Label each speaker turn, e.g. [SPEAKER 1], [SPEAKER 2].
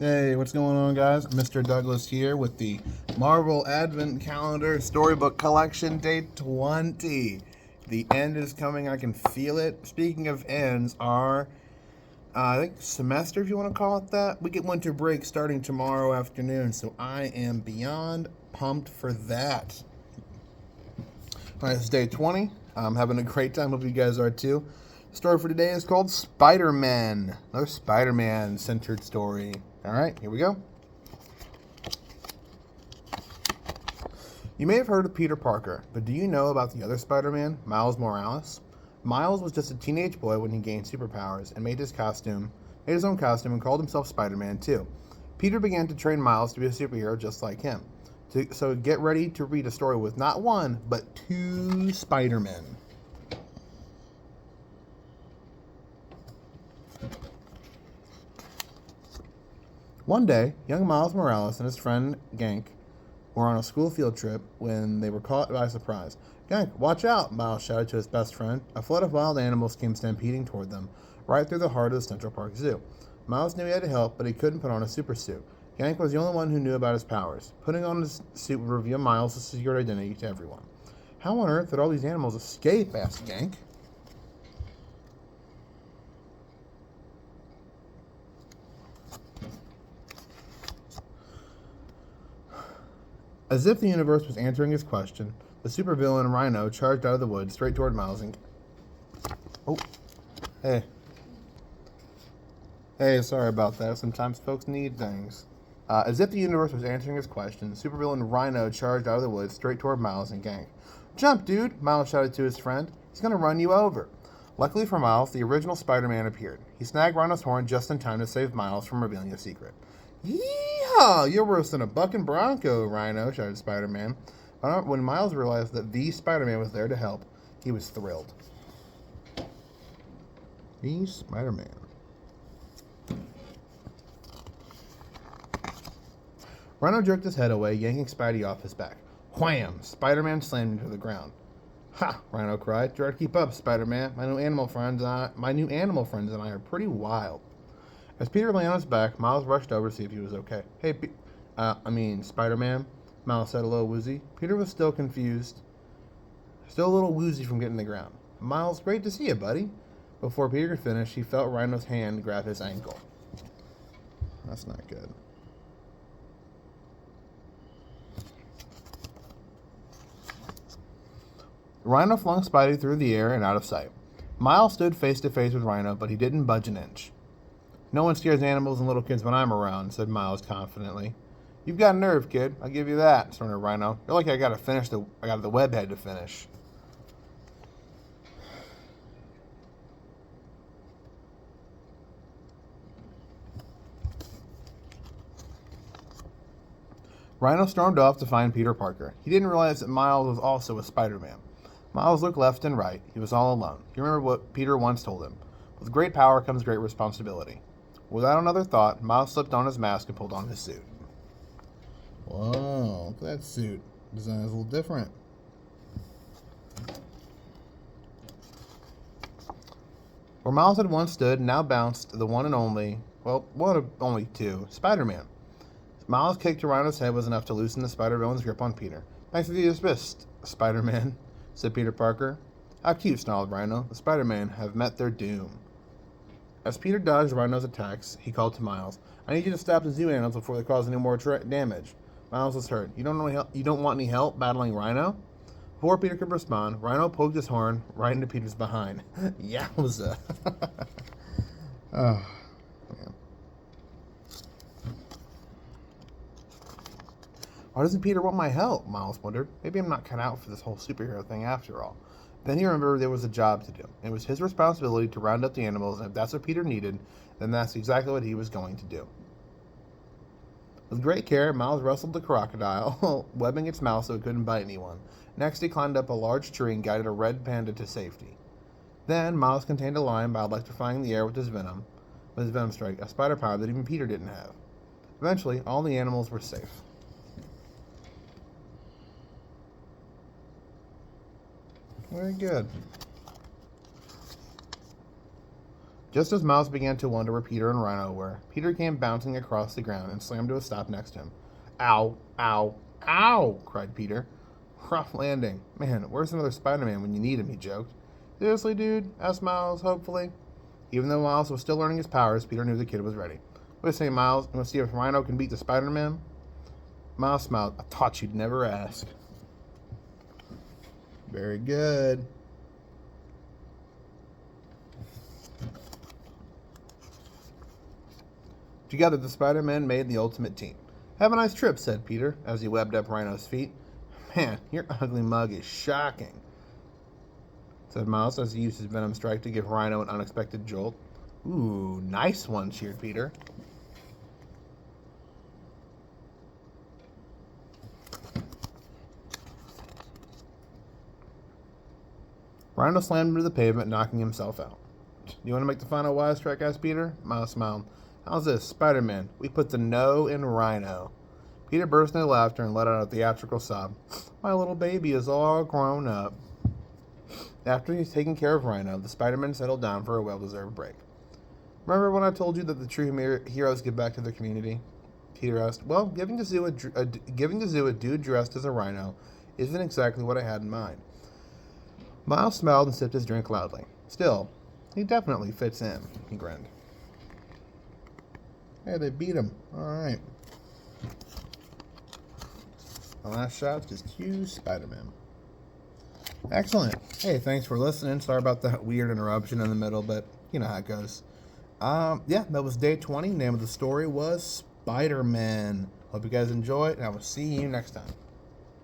[SPEAKER 1] Hey, what's going on, guys? Mr. Douglas here with the Marvel Advent Calendar Storybook Collection Day 20. The end is coming. I can feel it. Speaking of ends, our I think semester, if you want to call it that, we get winter break starting tomorrow afternoon, so I am beyond pumped for that. All right, it's day 20. I'm having a great time. Hope you guys are too. The story for today is called Spider-Man. Another Spider-Man centered story. All right, here we go. You may have heard of Peter Parker, but do you know about the other Spider-Man, Miles Morales? Miles was just a teenage boy when he gained superpowers and made his own costume and called himself Spider-Man too. Peter began to train Miles to be a superhero just like him. So get ready to read a story with not one, but two Spider-Men. One day, young Miles Morales and his friend Gank were on a school field trip when they were caught by surprise. Gank, watch out, Miles shouted to his best friend. A flood of wild animals came stampeding toward them, right through the heart of the Central Park Zoo. Miles knew he had to help, but he couldn't put on a super suit. Gank was the only one who knew about his powers. Putting on his suit would reveal Miles' secret identity to everyone. How on earth did all these animals escape? Asked Gank. As if the universe was answering his question, the supervillain Rhino charged out of the woods straight toward Miles and... Oh, hey. Hey, sorry about that. Sometimes folks need things. As if the universe was answering his question, the supervillain Rhino charged out of the woods straight toward Miles and Gank. Jump, dude, Miles shouted to his friend. He's going to run you over. Luckily for Miles, the original Spider-Man appeared. He snagged Rhino's horn just in time to save Miles from revealing a secret. Yeehaw! You're worse than a bucking bronco, Rhino, shouted Spider-Man. When Miles realized that the Spider-Man was there to help, he was thrilled. The Spider-Man. Rhino jerked his head away, yanking Spidey off his back. Wham! Spider-Man slammed into the ground. Ha! Rhino cried. Try to keep up, Spider-Man. My new animal friends and I are pretty wild. As Peter lay on his back, Miles rushed over to see if he was okay. Hey, Spider-Man, Miles said a little woozy. Peter was still confused, still a little woozy from getting to the ground. Miles, great to see you, buddy. Before Peter could finish, he felt Rhino's hand grab his ankle. That's not good. Rhino flung Spidey through the air and out of sight. Miles stood face to face with Rhino, but he didn't budge an inch. No one scares animals and little kids when I'm around, said Miles confidently. You've got nerve, kid. I'll give you that, snorted Rhino. You're like I got the webhead to finish. Rhino stormed off to find Peter Parker. He didn't realize that Miles was also a Spider-Man. Miles looked left and right. He was all alone. He remembered what Peter once told him. With great power comes great responsibility. Without another thought, Miles slipped on his mask and pulled on his suit. Whoa, look at that suit. Design is a little different. Where Miles had once stood, now bounced the one and only, one of only two, Spider-Man. Miles' kick to Rhino's head was enough to loosen the Spider-Villain's grip on Peter. Thanks for the dismissed, Spider-Man, said Peter Parker. How cute, snarled Rhino. The Spider-Man have met their doom. As Peter dodged Rhino's attacks, he called to Miles. I need you to stop the zoo animals before they cause any more damage. Miles was hurt. You don't want any help battling Rhino? Before Peter could respond, Rhino poked his horn right into Peter's behind. Yowza. Oh, man. Why doesn't Peter want my help? Miles wondered. Maybe I'm not cut out for this whole superhero thing after all. Then he remembered there was a job to do. It was his responsibility to round up the animals, and if that's what Peter needed, then that's exactly what he was going to do. With great care, Miles wrestled the crocodile, webbing its mouth so it couldn't bite anyone. Next, he climbed up a large tree and guided a red panda to safety. Then, Miles contained a lion by electrifying the air with his venom strike, a spider power that even Peter didn't have. Eventually, all the animals were safe. Very good. Just as Miles began to wonder where Peter and Rhino were, Peter came bouncing across the ground and slammed to a stop next to him. Ow, ow, ow, cried Peter. Rough landing. Man, where's another Spider-Man when you need him, he joked. Seriously, dude? Asked Miles, hopefully. Even though Miles was still learning his powers, Peter knew the kid was ready. What do you say, Miles? You want to see if Rhino can beat the Spider-Man? Miles smiled. I thought you'd never ask. Very good. Together, the Spider-Men made the ultimate team. Have a nice trip, said Peter, as he webbed up Rhino's feet. Man, your ugly mug is shocking, said Miles as he used his Venom Strike to give Rhino an unexpected jolt. Ooh, nice one, cheered Peter. Rhino slammed into the pavement, knocking himself out. You want to make the final wisecrack, asked Peter? Miles smiled. How's this, Spider-Man? We put the no in Rhino. Peter burst into laughter and let out a theatrical sob. My little baby is all grown up. After he's taken care of Rhino, the Spider-Man settled down for a well-deserved break. Remember when I told you that the true heroes give back to their community? Peter asked. Well, giving the zoo a dude dressed as a rhino isn't exactly what I had in mind. Miles smiled and sipped his drink loudly. Still, he definitely fits in, he grinned. Hey, they beat him. All right. The last shot's just cue Spider-Man. Excellent. Hey, thanks for listening. Sorry about that weird interruption in the middle, but you know how it goes. Yeah, that was day 20. Name of the story was Spider-Man. Hope you guys enjoy it, and I will see you next time.